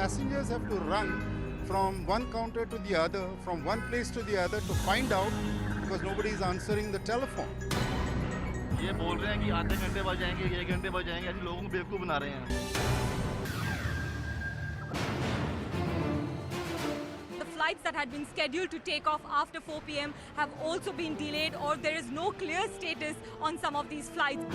passengers have to run from one counter to the other, from one place to the other to find out because nobody is answering the telephone. ये बोल रहे हैं कि आधे घंटे बाद जाएंगे, 1 घंटे बाद जाएंगे, ऐसे लोगों को बेवकूफ बना रहे हैं. Flights that had been scheduled to take off after 4 p.m. have also been delayed, or there is no clear status on some of these flights.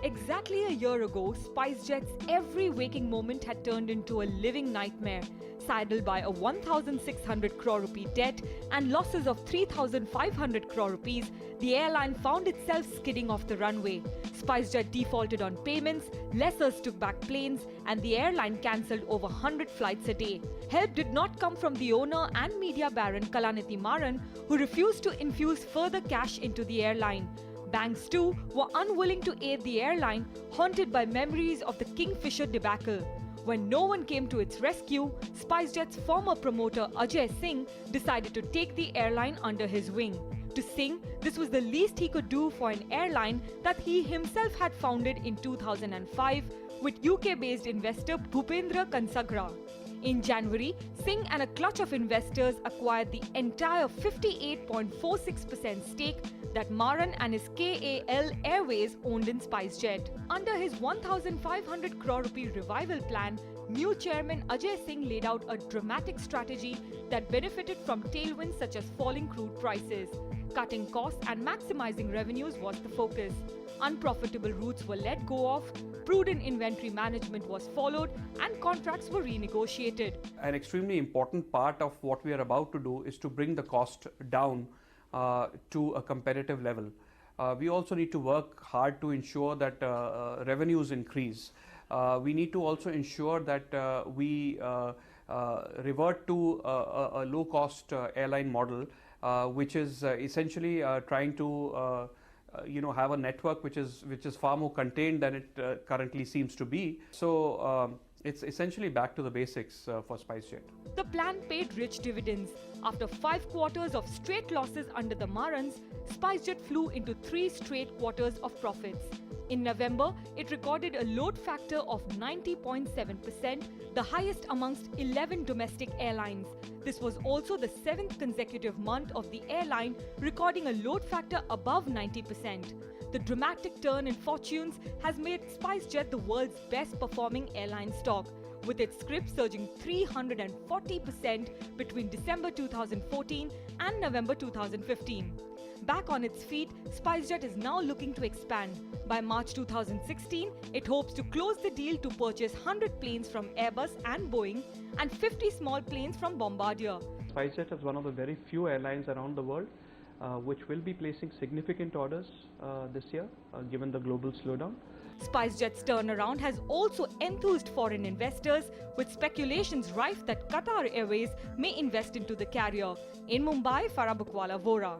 Exactly a year ago, Spicejet's every waking moment had turned into a living nightmare. Saddled by a 1,600 crore rupee debt and losses of 3,500 crore rupees, the airline found itself skidding off the runway. Spicejet defaulted on payments, lessors took back planes, and the airline cancelled over 100 flights a day. Help did not come from the owner and media baron Kalanidhi Maran, who refused to infuse further cash into the airline. Banks too were unwilling to aid the airline, haunted by memories of the Kingfisher debacle. When no one came to its rescue, Spicejet's former promoter Ajay Singh decided to take the airline under his wing. To Singh, this was the least he could do for an airline that he himself had founded in 2005 with UK-based investor Bhupendra Kansagra. In January, Singh and a clutch of investors acquired the entire 58.46% stake that Maran and his KAL Airways owned in Spicejet. Under his 1,500 crore rupee revival plan, new chairman Ajay Singh laid out a dramatic strategy that benefited from tailwinds such as falling crude prices. Cutting costs and maximizing revenues was the focus. Unprofitable routes were let go of, prudent inventory management was followed, and contracts were renegotiated. An extremely important part of what we are about to do is to bring the cost down to a competitive level. We also need to work hard to ensure that revenues increase. We need to also ensure that we revert to a low-cost airline model, which is essentially trying to have a network which is far more contained than it currently seems to be. So it's essentially back to the basics for Spicejet. The plan paid rich dividends. After 5 quarters of straight losses under the Marans, Spicejet flew into 3 straight quarters of profits. In November, it recorded a load factor of 90.7%, the highest amongst 11 domestic airlines. This was also the 7th consecutive month of the airline recording a load factor above 90%. The dramatic turn in fortunes has made Spicejet the world's best performing airline stock, with its scrip surging 340% between December 2014 and November 2015. Back on its feet, Spicejet is now looking to expand. By March 2016, it hopes to close the deal to purchase 100 planes from Airbus and Boeing and 50 small planes from Bombardier. Spicejet is one of the very few airlines around the world which will be placing significant orders this year, given the global slowdown. Spicejet's turnaround has also enthused foreign investors, with speculations rife that Qatar Airways may invest into the carrier. In Mumbai, Farah Bookwala Vhora.